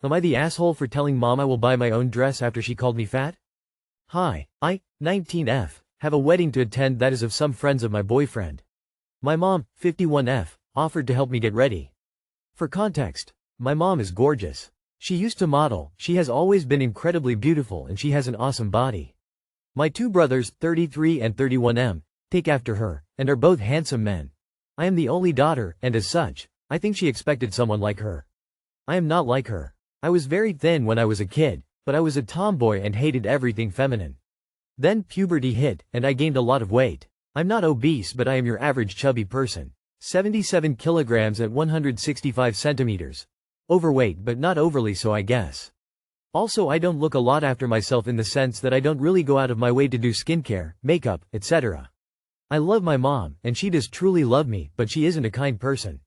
Am I the asshole for telling mom I will buy my own dress after she called me fat? Hi, I, 19F, have a wedding to attend that is of some friends of my boyfriend. My mom, 51F, offered to help me get ready. For context, my mom is gorgeous. She used to model, she has always been incredibly beautiful and she has an awesome body. My two brothers, 33 and 31M, take after her, and are both handsome men. I am the only daughter, and as such, I think she expected someone like her. I am not like her. I was very thin when I was a kid, but I was a tomboy and hated everything feminine. Then puberty hit, and I gained a lot of weight. I'm not obese but I am your average chubby person. 77 kilograms at 165 centimeters. Overweight but not overly so I guess. Also I don't look a lot after myself in the sense that I don't really go out of my way to do skincare, makeup, etc. I love my mom, and she does truly love me, but she isn't a kind person.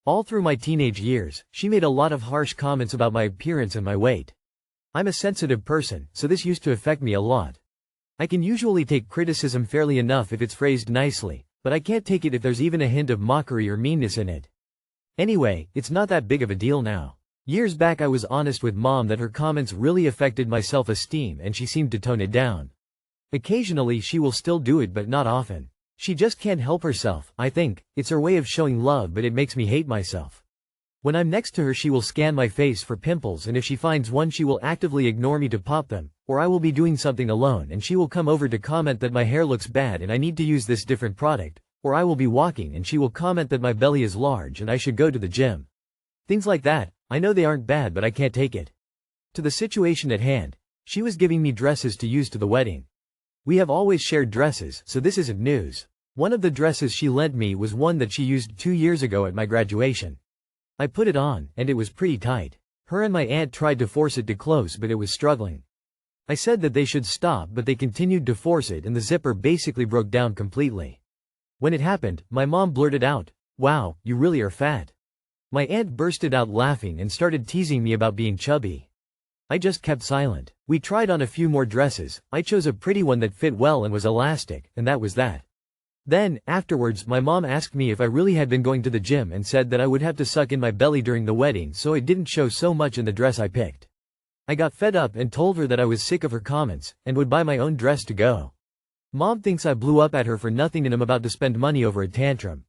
All through my teenage years, she made a lot of harsh comments about my appearance and my weight. I'm a sensitive person, so this used to affect me a lot. I can usually take criticism fairly enough if it's phrased nicely, but I can't take it if there's even a hint of mockery or meanness in it. Anyway, it's not that big of a deal now. Years back I was honest with mom that her comments really affected my self-esteem and she seemed to tone it down. Occasionally she will still do it but not often. She just can't help herself, I think. It's her way of showing love but it makes me hate myself. When I'm next to her she will scan my face for pimples and if she finds one she will actively ignore me to pop them, or I will be doing something alone and she will come over to comment that my hair looks bad and I need to use this different product, or I will be walking and she will comment that my belly is large and I should go to the gym. Things like that. I know they aren't bad but I can't take it. To the situation at hand, she was giving me dresses to use to the wedding. We have always shared dresses, so this isn't news. One of the dresses she lent me was one that she used 2 years ago at my graduation. I put it on, and it was pretty tight. Her and my aunt tried to force it to close but it was struggling. I said that they should stop but they continued to force it and the zipper basically broke down completely. When it happened, my mom blurted out, "Wow, you really are fat." My aunt bursted out laughing and started teasing me about being chubby. I just kept silent. We tried on a few more dresses. I chose a pretty one that fit well and was elastic, and that was that. Then, afterwards, my mom asked me if I really had been going to the gym and said that I would have to suck in my belly during the wedding so it didn't show so much in the dress I picked. I got fed up and told her that I was sick of her comments, and would buy my own dress to go. Mom thinks I blew up at her for nothing and I'm about to spend money over a tantrum.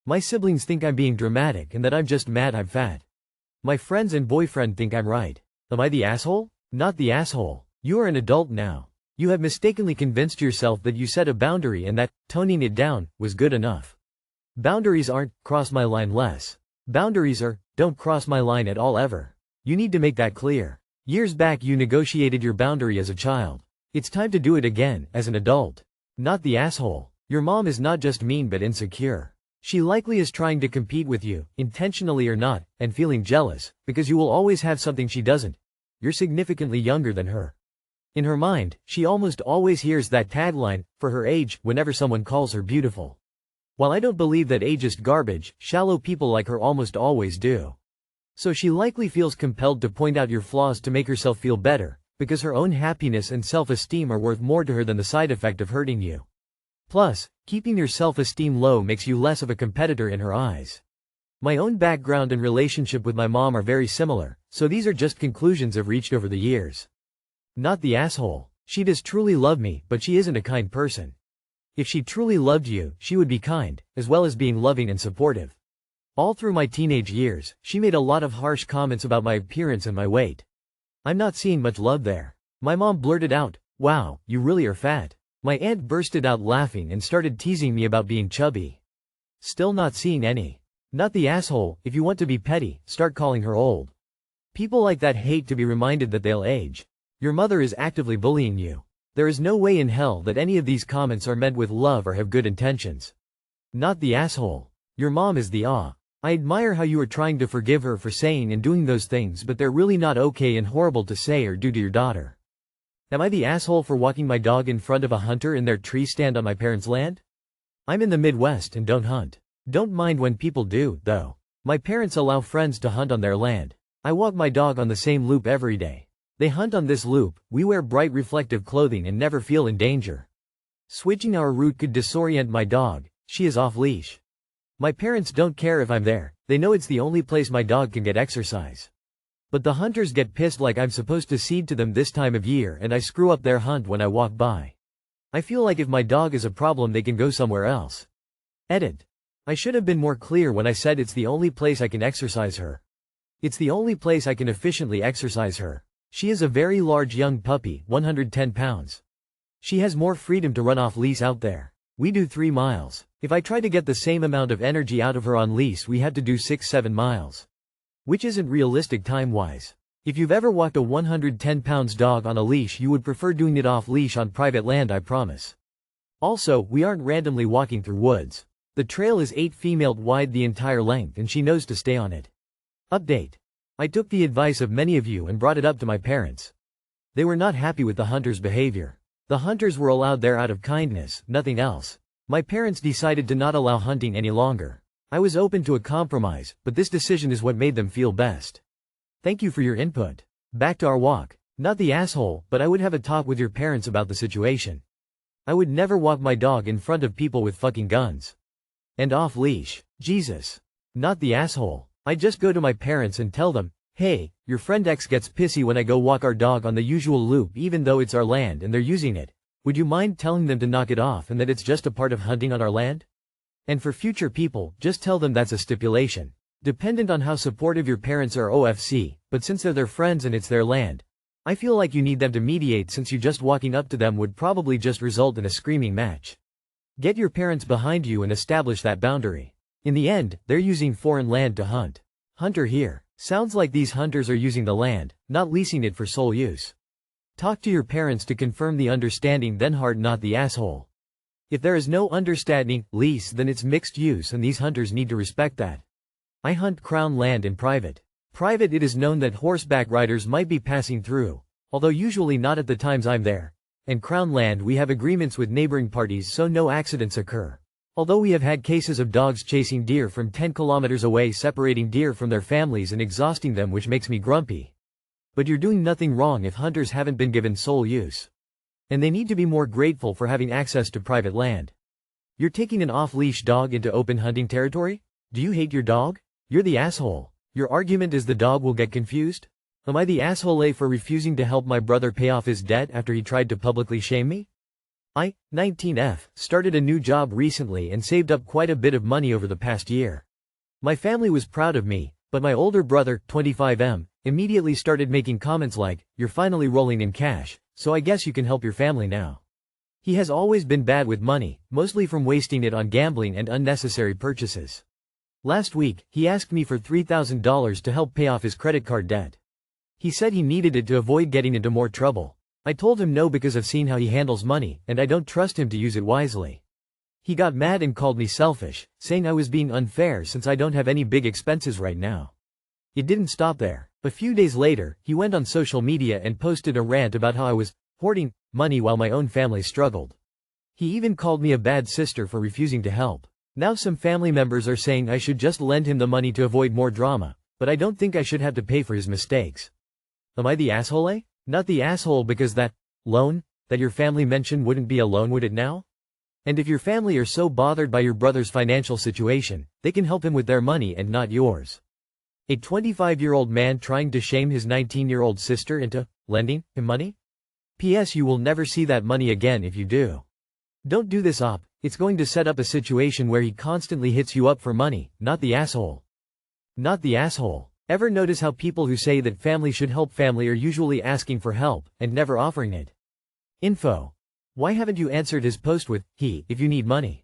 My siblings think I'm being dramatic and that I'm just mad I'm fat. My friends and boyfriend think I'm right. Am I the asshole? Not the asshole. You are an adult now. You have mistakenly convinced yourself that you set a boundary and that, toning it down, was good enough. Boundaries aren't, cross my line less. Boundaries are, don't cross my line at all ever. You need to make that clear. Years back you negotiated your boundary as a child. It's time to do it again, as an adult. Not the asshole. Your mom is not just mean but insecure. She likely is trying to compete with you, intentionally or not, and feeling jealous, because you will always have something she doesn't. You're significantly younger than her. In her mind, she almost always hears that tagline, for her age, whenever someone calls her beautiful. While I don't believe that ageist garbage, shallow people like her almost always do. So she likely feels compelled to point out your flaws to make herself feel better, because her own happiness and self-esteem are worth more to her than the side effect of hurting you. Plus, keeping your self-esteem low makes you less of a competitor in her eyes. My own background and relationship with my mom are very similar, so these are just conclusions I've reached over the years. Not the asshole. She does truly love me, but she isn't a kind person. If she truly loved you, she would be kind, as well as being loving and supportive. All through my teenage years, she made a lot of harsh comments about my appearance and my weight. I'm not seeing much love there. My mom blurted out, "Wow, you really are fat." My aunt bursted out laughing and started teasing me about being chubby. Still not seeing any. Not the asshole. If you want to be petty, start calling her old. People like that hate to be reminded that they'll age. Your mother is actively bullying you. There is no way in hell that any of these comments are meant with love or have good intentions. Not the asshole. Your mom is the aw. I admire how you are trying to forgive her for saying and doing those things, but they're really not okay and horrible to say or do to your daughter. Am I the asshole for walking my dog in front of a hunter in their tree stand on my parents' land? I'm in the Midwest and don't hunt. Don't mind when people do, though. My parents allow friends to hunt on their land. I walk my dog on the same loop every day. They hunt on this loop, we wear bright reflective clothing and never feel in danger. Switching our route could disorient my dog, she is off leash. My parents don't care if I'm there, they know it's the only place my dog can get exercise. But the hunters get pissed like I'm supposed to cede to them this time of year and I screw up their hunt when I walk by. I feel like if my dog is a problem they can go somewhere else. Edit. I should have been more clear when I said it's the only place I can exercise her. It's the only place I can efficiently exercise her. She is a very large young puppy, 110 pounds. She has more freedom to run off leash out there. We do 3 miles. If I try to get the same amount of energy out of her on leash we have to do 6-7 miles. Which isn't realistic time-wise. If you've ever walked a 110 pounds dog on a leash you would prefer doing it off leash on private land, I promise. Also, we aren't randomly walking through woods. The trail is 8 feet wide the entire length and she knows to stay on it. Update. I took the advice of many of you and brought it up to my parents. They were not happy with the hunters' behavior. The hunters were allowed there out of kindness, nothing else. My parents decided to not allow hunting any longer. I was open to a compromise, but this decision is what made them feel best. Thank you for your input. Back to our walk. Not the asshole, but I would have a talk with your parents about the situation. I would never walk my dog in front of people with fucking guns. And off leash. Jesus. Not the asshole. I just go to my parents and tell them, hey, your friend X gets pissy when I go walk our dog on the usual loop even though it's our land and they're using it. Would you mind telling them to knock it off and that it's just a part of hunting on our land? And for future people, just tell them that's a stipulation. Dependent on how supportive your parents are OFC, but since they're their friends and it's their land, I feel like you need them to mediate since you just walking up to them would probably just result in a screaming match. Get your parents behind you and establish that boundary. In the end, they're using foreign land to hunt. Hunter here. Sounds like these hunters are using the land, not leasing it for sole use. Talk to your parents to confirm the understanding, then hard not the asshole. If there is no understanding, lease, then it's mixed use and these hunters need to respect that. I hunt crown land in private. Private, it is known that horseback riders might be passing through, although usually not at the times I'm there. And crown land we have agreements with neighboring parties so no accidents occur. Although we have had cases of dogs chasing deer from 10 kilometers away, separating deer from their families and exhausting them, which makes me grumpy. But you're doing nothing wrong if hunters haven't been given sole use. And they need to be more grateful for having access to private land. You're taking an off-leash dog into open hunting territory? Do you hate your dog? You're the asshole. Your argument is the dog will get confused? Am I the asshole for refusing to help my brother pay off his debt after he tried to publicly shame me? I, 19F, started a new job recently and saved up quite a bit of money over the past year. My family was proud of me, but my older brother, 25M, immediately started making comments like, "You're finally rolling in cash, so I guess you can help your family now." He has always been bad with money, mostly from wasting it on gambling and unnecessary purchases. Last week, he asked me for $3,000 to help pay off his credit card debt. He said he needed it to avoid getting into more trouble. I told him no because I've seen how he handles money, and I don't trust him to use it wisely. He got mad and called me selfish, saying I was being unfair since I don't have any big expenses right now. It didn't stop there. A few days later, he went on social media and posted a rant about how I was hoarding money while my own family struggled. He even called me a bad sister for refusing to help. Now some family members are saying I should just lend him the money to avoid more drama, but I don't think I should have to pay for his mistakes. Am I the asshole? Not the asshole because that loan that your family mentioned wouldn't be a loan, would it now? And if your family are so bothered by your brother's financial situation, they can help him with their money and not yours. A 25-year-old man trying to shame his 19-year-old sister into lending him money? P.S. You will never see that money again if you do. Don't do this op, it's going to set up a situation where he constantly hits you up for money, not the asshole. Not the asshole. Ever notice how people who say that family should help family are usually asking for help, and never offering it? Info. Why haven't you answered his post with, if you need money?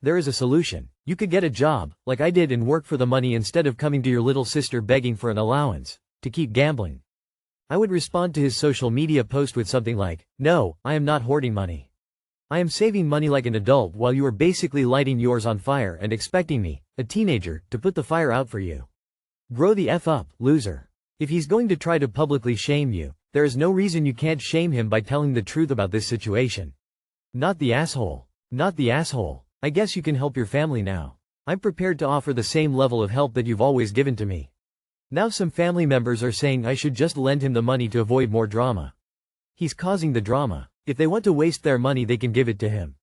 There is a solution. You could get a job, like I did, and work for the money instead of coming to your little sister begging for an allowance, to keep gambling. I would respond to his social media post with something like, "No, I am not hoarding money. I am saving money like an adult while you are basically lighting yours on fire and expecting me, a teenager, to put the fire out for you. Grow the F up, loser." If he's going to try to publicly shame you, there is no reason you can't shame him by telling the truth about this situation. Not the asshole. Not the asshole. I guess you can help your family now. I'm prepared to offer the same level of help that you've always given to me. Now some family members are saying I should just lend him the money to avoid more drama. He's causing the drama. If they want to waste their money they can give it to him.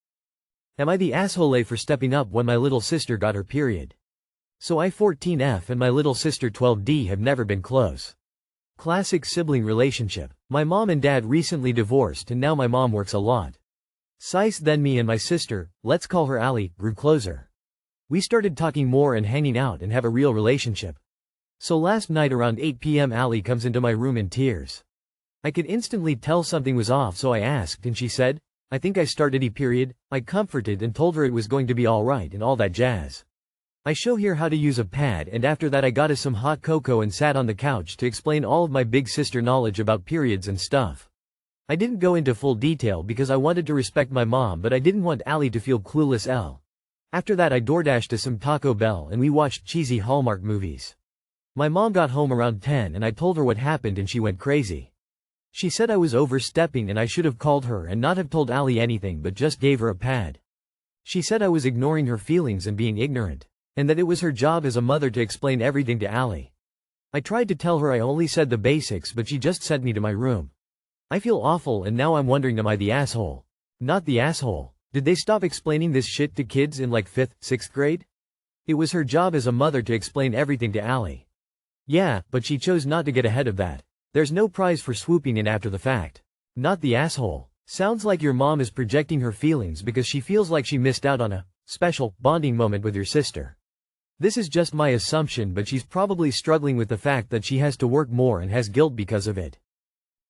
Am I the asshole for stepping up when my little sister got her period? So I 14F and my little sister 12D have never been close. Classic sibling relationship. My mom and dad recently divorced and now my mom works a lot. Then me and my sister, let's call her Allie, grew closer. We started talking more and hanging out and have a real relationship. So last night around 8 p.m. Allie comes into my room in tears. I could instantly tell something was off, so I asked and she said, I think I started a period. I comforted and told her it was going to be alright and all that jazz. I show her how to use a pad, and after that I got us some hot cocoa and sat on the couch to explain all of my big sister knowledge about periods and stuff. I didn't go into full detail because I wanted to respect my mom, but I didn't want Allie to feel clueless. After that I DoorDashed us some Taco Bell and we watched cheesy Hallmark movies. My mom got home around 10 and I told her what happened and she went crazy. She said I was overstepping and I should have called her and not have told Allie anything but just gave her a pad. She said I was ignoring her feelings and being ignorant, and that it was her job as a mother to explain everything to Allie. I tried to tell her I only said the basics, but she just sent me to my room. I feel awful and now I'm wondering, am I the asshole? Not the asshole. Did they stop explaining this shit to kids in like 5th, 6th grade? It was her job as a mother to explain everything to Allie. Yeah, but she chose not to get ahead of that. There's no prize for swooping in after the fact. Not the asshole. Sounds like your mom is projecting her feelings because she feels like she missed out on a special bonding moment with your sister. This is just my assumption, but she's probably struggling with the fact that she has to work more and has guilt because of it.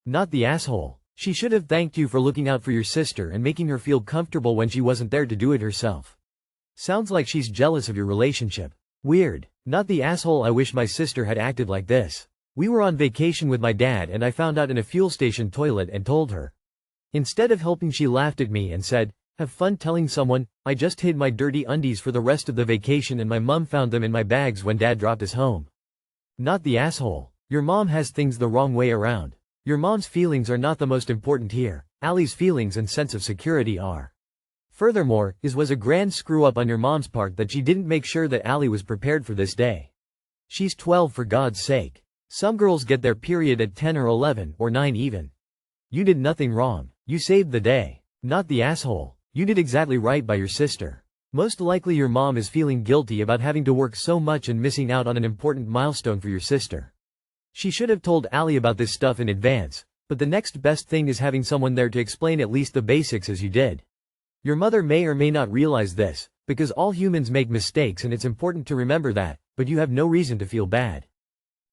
Not the asshole. She should have thanked you for looking out for your sister and making her feel comfortable when she wasn't there to do it herself. Sounds like she's jealous of your relationship. Weird. Not the asshole. I wish my sister had acted like this. We were on vacation with my dad and I found out in a fuel station toilet and told her. Instead of helping, she laughed at me and said, have fun telling someone. I just hid my dirty undies for the rest of the vacation and my mom found them in my bags when dad dropped us home. Not the asshole. Your mom has things the wrong way around. Your mom's feelings are not the most important here. Allie's feelings and sense of security are. Furthermore, it was a grand screw up on your mom's part that she didn't make sure that Allie was prepared for this day. She's 12, for God's sake. Some girls get their period at 10 or 11 or 9 even. You did nothing wrong. You saved the day. Not the asshole. You did exactly right by your sister. Most likely your mom is feeling guilty about having to work so much and missing out on an important milestone for your sister. She should have told Allie about this stuff in advance, but the next best thing is having someone there to explain at least the basics as you did. Your mother may or may not realize this, because all humans make mistakes and it's important to remember that, but you have no reason to feel bad.